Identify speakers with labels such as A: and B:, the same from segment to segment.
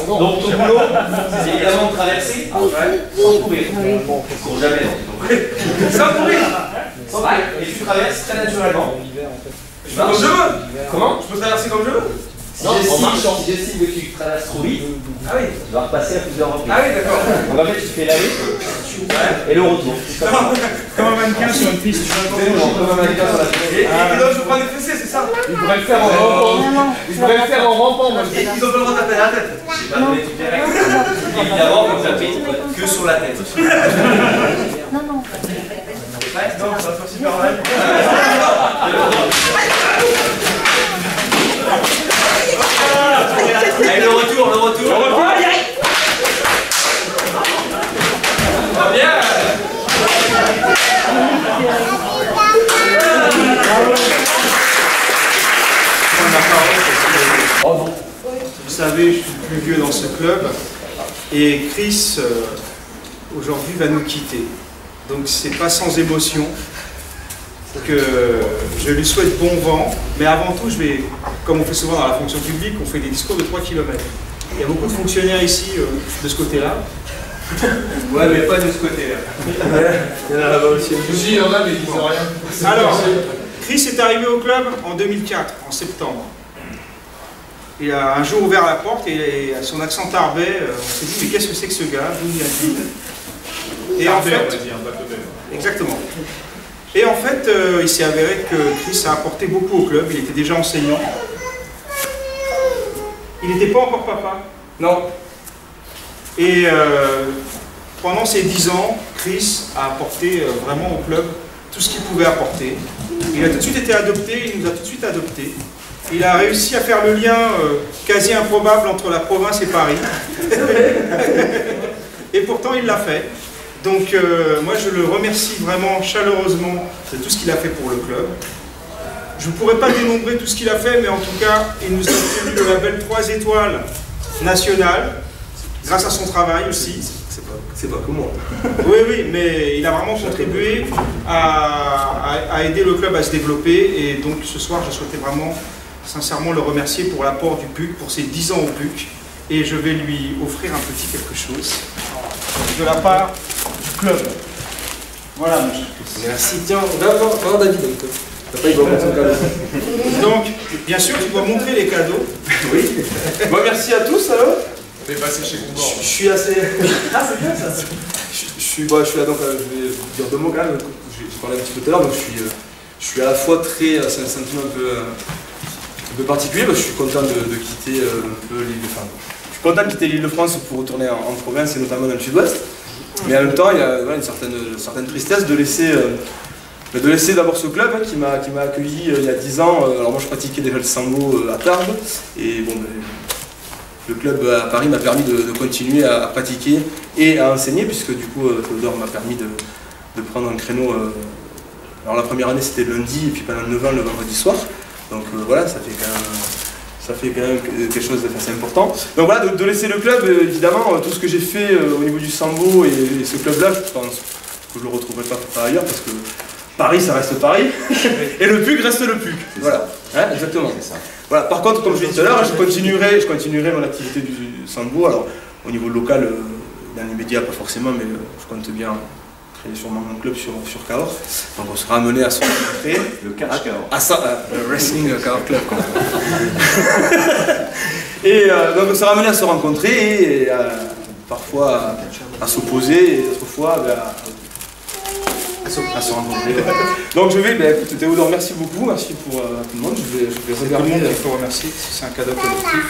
A: Donc ton boulot, c'est évidemment de traverser sans courir. Pour jamais. Sans courir. Et tu traverses très naturellement.
B: Comme je veux.
A: Comment?
B: Je peux traverser comme je veux.
A: Non, en marchant. Si j'estime que tu traverses trop vite,
B: ah oui,
A: tu vas repasser à plusieurs reprises.
B: Ah oui, d'accord.
A: Donc en fait, tu fais l'aller et le retour.
C: Comme un mannequin sur une piste.
A: Comme un mannequin sur la piste.
B: Et donc je prends des fessées, c'est ça?
A: Il devrait le faire en rampant. Il devrait le faire en rampant, moi.
B: Et ils ont pas le droit de taper la tête.
A: J'ai pas donné toutes les règles. Évidemment, comme ça fait que sur la tête.
D: Non, non.
B: Non, ça va faire super mal.
A: Allez, le retour, le retour. Pas bien.
E: Vous savez, je suis le plus vieux dans ce club et Chris, aujourd'hui, va nous quitter. Donc c'est pas sans émotion que je lui souhaite bon vent, mais avant tout, je vais, comme on fait souvent dans la fonction publique, on fait des discours de 3 km. Il y a beaucoup de fonctionnaires ici, de ce côté-là.
B: Ouais, mais pas de ce côté-là. Il y en a là-bas aussi.
F: Si, il y en a, mais ils disent rien.
E: Alors, Chris est arrivé au club en 2004, en septembre. Il a un jour ouvert la porte et à son accent tarbais, on s'est dit, mais qu'est-ce que c'est que ce gars? D'où vient-il? Et en fait, exactement. Et en fait, il s'est avéré que Chris a apporté beaucoup au club. Il était déjà enseignant. Il n'était pas encore papa.
B: Non.
E: Et pendant ces 10 ans, Chris a apporté vraiment au club tout ce qu'il pouvait apporter. Il a tout de suite été adopté, il nous a tout de suite adoptés. Il a réussi à faire le lien quasi improbable entre la province et Paris. Et pourtant, il l'a fait. Donc, moi, je le remercie vraiment chaleureusement de tout ce qu'il a fait pour le club. Je ne pourrais pas dénombrer tout ce qu'il a fait, mais en tout cas, il nous a obtenu le label 3 étoiles national, grâce à son travail aussi.
B: C'est pas que moi.
E: Oui, oui, mais il a vraiment contribué à aider le club à se développer. Et donc, ce soir, je souhaitais vraiment, sincèrement, le remercier pour l'apport du PUC, pour ses 10 ans au PUC. Et je vais lui offrir un petit quelque chose de la part du club. Voilà, mon cher Chris.
B: Merci. Tiens, on va voir David. Après, il va montrer son cadeau.
E: Donc, bien sûr, tu dois montrer les cadeaux.
B: Oui. Bon, merci à tous alors.
F: T'es passé chez Concorde.
B: Je suis assez. Ah, c'est bien ça. Je suis là donc, je vais vous dire 2 mots quand même. J'ai parlé un petit peu tout à l'heure, donc je suis à la fois très. C'est un sentiment un peu particulier parce que je suis content de quitter un peu l'Île-de-France. Je suis content de quitter l'Île-de-France pour retourner en province et notamment dans le sud-ouest. Mais en même temps, il y a une certaine tristesse de laisser d'abord ce club qui m'a accueilli il y a 10 ans. Alors moi je pratiquais déjà le sambo à Tarbes et bon, le club à Paris m'a permis de continuer à pratiquer et à enseigner puisque du coup Théodore m'a permis de prendre un créneau. Alors la première année c'était lundi et puis pendant 9 ans le vendredi soir. Donc voilà, ça fait quand même quelque chose d'assez important. Donc voilà, de laisser le club, évidemment, tout ce que j'ai fait au niveau du sambo et ce club-là, je pense que je ne le retrouverai pas par ailleurs parce que Paris, ça reste Paris, et le PUC reste le PUC. Voilà, hein, exactement. Ça. Voilà. Par contre, comme je l'ai dit tout à l'heure, je continuerai mon activité du sambo. Alors, au niveau local, dans les médias, pas forcément, mais je compte bien créer sûrement mon club sur Cahors. Donc, on sera amené à se rencontrer.
A: Le catch Cahors.
B: Le Wrestling Cahors Club. Et donc, on sera amené à se rencontrer et parfois à s'opposer, et d'autres fois à se rencontrer. Donc je vais, écoute Théodore, merci beaucoup, merci pour tout le monde. Je vais regarder.
E: Tout le monde, il faut remercier, c'est un cadeau collectif.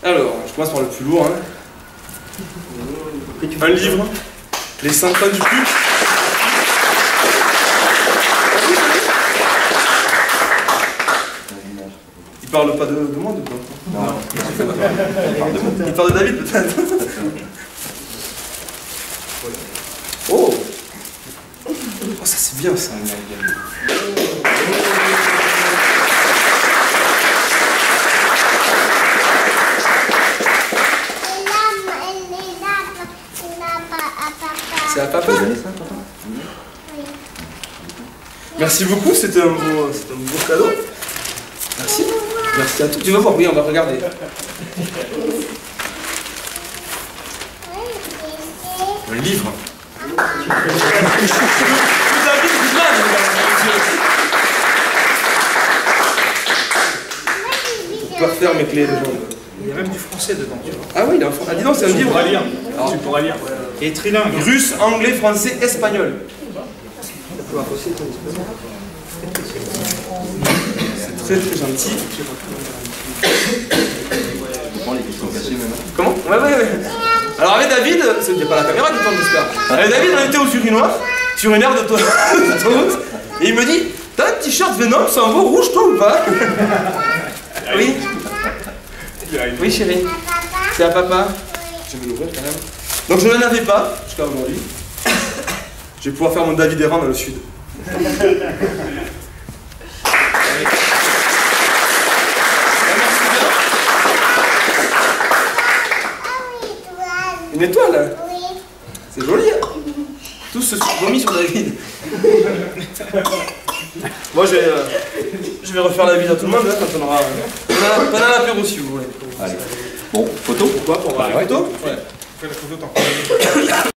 B: Alors, je commence par le plus lourd. Un livre, Les 100 ans du PUC. Il parle pas de moi ou pas? Non. Il parle de David peut-être. Oh! Oh, ça c'est bien ça. C'est à papa? Merci beaucoup, c'était un beau cadeau. Merci. Merci à tous. Tu vas voir, oui, on va regarder. Un livre. Pour faire mes clés de jambes.
E: Il y a même du français dedans, tu vois.
B: Ah oui, il est en français. Ah, dis donc, c'est un livre.
C: pourras lire.
B: Alors,
C: Tu pourras lire.
E: Et trilingue.
B: russe, anglais, français, espagnol. C'est très très gentil. Comment? Ouais. Alors avec David, il n'y a pas la caméra qui tourne, j'espère. Avec David, on était au Surinois, sur une aire d'autoroute, et il me dit, t'as un t-shirt Venom, c'est un beau rouge toi ou pas? Oui. Oui chérie. C'est à papa. Je vais l'ouvrir quand même. Donc je n'en avais pas jusqu'à aujourd'hui. Je vais pouvoir faire mon David Errant dans le sud. Une étoile? Oui. C'est joli, hein? Tous se sont remis sur David. Moi, je vais refaire la bise à tout le monde hein, quand on aura... Pendant l'apéro, si vous voulez.
A: Allez. Bon, photo?
B: Pourquoi? Pour avoir une photo? Ouais.
E: Fais la photo, t'en